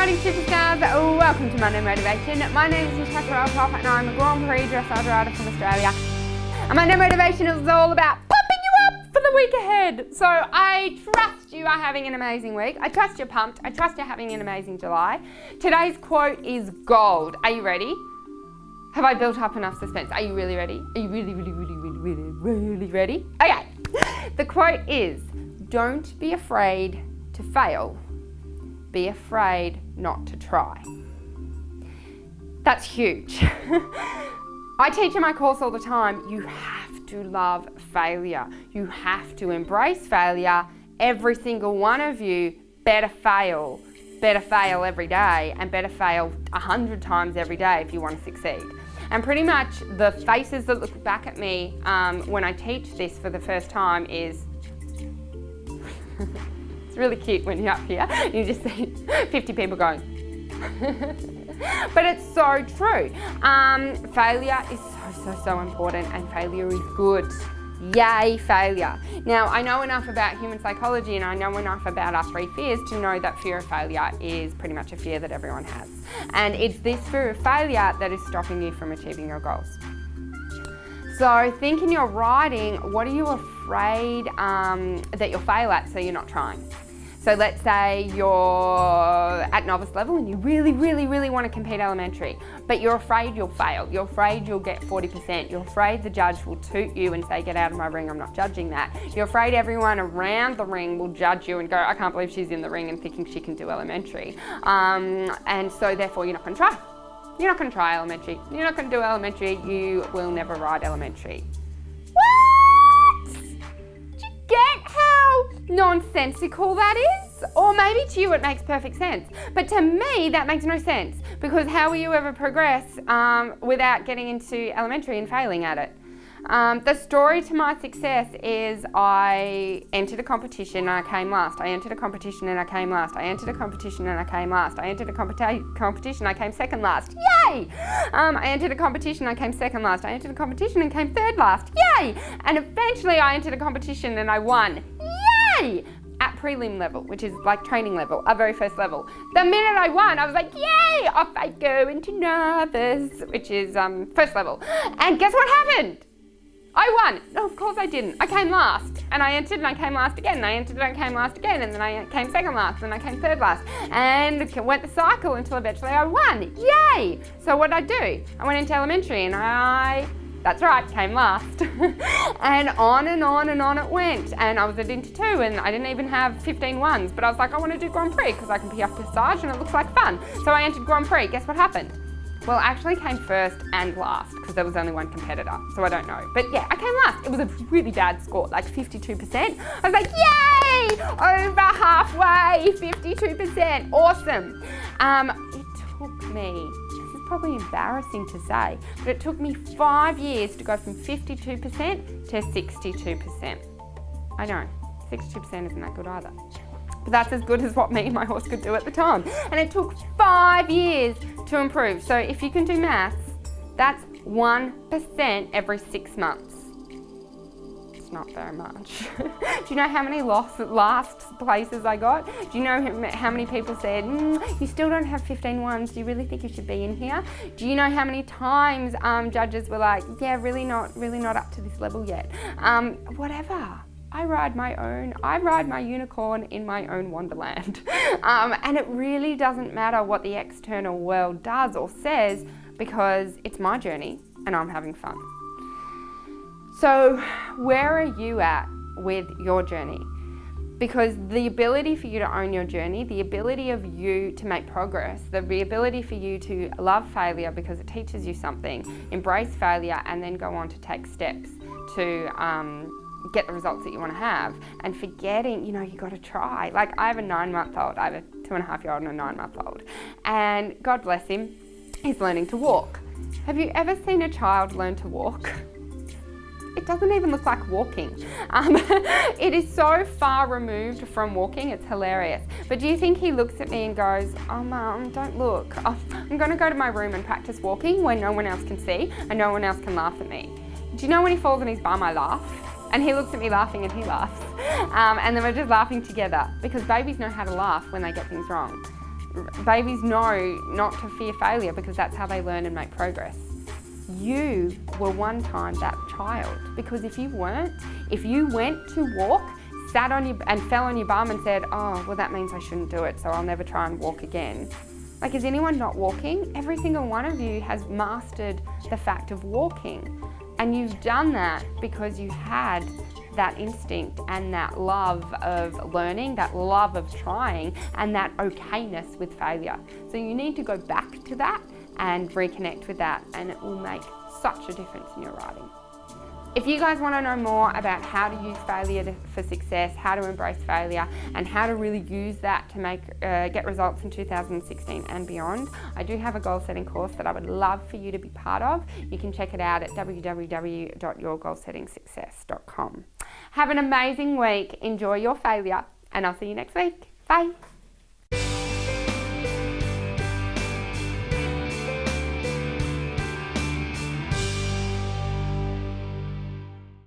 morning, superstars. Welcome to Monday Motivation. My name is Natasha Alcoff and I'm a Grand Prix dressage rider from Australia. And Monday Motivation is all about pumping you up for the week ahead. So I trust you are having an amazing week. I trust you're pumped. I trust you're having an amazing July. Today's quote is gold. Are you ready? Have I built up enough suspense? Are you really ready? Are you really ready? Okay. The quote is, don't be afraid to fail. Be afraid not to try. That's huge. I teach in my course all the time, you have to love failure. You have to embrace failure. Every single one of you better fail every day, and better fail 100 times every day if you want to succeed. And pretty much the faces that look back at me when I teach this for the first time is, it's really cute when you're up here, you just see 50 people going. But it's so true. Failure is so important, and failure is good. Yay, failure. Now, I know enough about human psychology and I know enough about our three fears to know that fear of failure is pretty much a fear that everyone has. And it's this fear of failure that is stopping you from achieving your goals. So think in your writing, what are you afraid that you'll fail at so you're not trying? So let's say you're at novice level and you really want to compete elementary, but you're afraid you'll fail. You're afraid you'll get 40%. You're afraid the judge will toot you and say, get out of my ring, I'm not judging that. You're afraid everyone around the ring will judge you and go, I can't believe she's in the ring and thinking she can do elementary. And so therefore you're not going to try. You're not going to try elementary. You're not going to do elementary. You will never ride elementary. What? Do you get how nonsensical that is? Or maybe to you it makes perfect sense. But to me that makes no sense, because how will you ever progress without getting into elementary and failing at it? The story to my success is I entered a competition and I came last. I entered a competition and I came last. I entered a competition and I came last. I entered a competition, I came second last. Yay! I entered a competition, I came second last. I entered a competition and came third last. Yay! And eventually I entered a competition and I won. Yay! At prelim level, which is like training level, our very first level. The minute I won, I was like, yay! Off I go into novice, which is first level. And guess what happened? I won. No, of course I didn't. I came last. And I entered and I came last again. And I entered and I came last again. And then I came second last. And I came third last. And went the cycle until eventually I won. Yay! So what did I do? I went into elementary and that's right, came last. And on it went. And I was at Inter 2 and I didn't even have 15 ones. But I was like, I want to do Grand Prix because I can be up Passage and it looks like fun. So I entered Grand Prix. Guess what happened? Well, I actually came first and last because there was only one competitor, so I don't know. But yeah, I came last. It was a really bad score, like 52%. I was like, yay! Over halfway, 52%, awesome. It took me, this is probably embarrassing to say, but it took me 5 years to go from 52% to 62%. I know, 62% isn't that good either. But that's as good as what me and my horse could do at the time. And it took 5 years to improve. So if you can do maths, that's 1% every 6 months. It's not very much. Do you know how many last places I got? Do you know how many people said, you still don't have 15 ones, do you really think you should be in here? Do you know how many times judges were like, yeah, really not up to this level yet? Whatever. I ride my unicorn in my own wonderland. And it really doesn't matter what the external world does or says, because it's my journey and I'm having fun. So where are you at with your journey? Because the ability for you to own your journey, the ability of you to make progress, the ability for you to love failure because it teaches you something, embrace failure, and then go on to take steps to get the results that you want to have, and forgetting, you got to try. Like, I have a 9-month-old, I have a 2.5-year-old and a 9-month-old, and God bless him, he's learning to walk. Have you ever seen a child learn to walk? It doesn't even look like walking. It is so far removed from walking, it's hilarious. But do you think he looks at me and goes, oh Mum, don't look. I'm going to go to my room and practice walking when no one else can see and no one else can laugh at me. Do you know when he falls on his bum, I laugh? And he looks at me laughing and he laughs. And then we're just laughing together because babies know how to laugh when they get things wrong. Babies know not to fear failure because that's how they learn and make progress. You were one time that child, because if you weren't, if you went to walk, sat on your and fell on your bum and said, oh, well that means I shouldn't do it, so I'll never try and walk again. Like, is anyone not walking? Every single one of you has mastered the fact of walking. And you've done that because you had that instinct and that love of learning, that love of trying, and that okayness with failure. So you need to go back to that and reconnect with that, and it will make such a difference in your riding. If you guys want to know more about how to use failure for success, how to embrace failure, and how to really use that to get results in 2016 and beyond, I do have a goal setting course that I would love for you to be part of. You can check it out at www.yourgoalsettingsuccess.com. Have an amazing week, enjoy your failure, and I'll see you next week. Bye.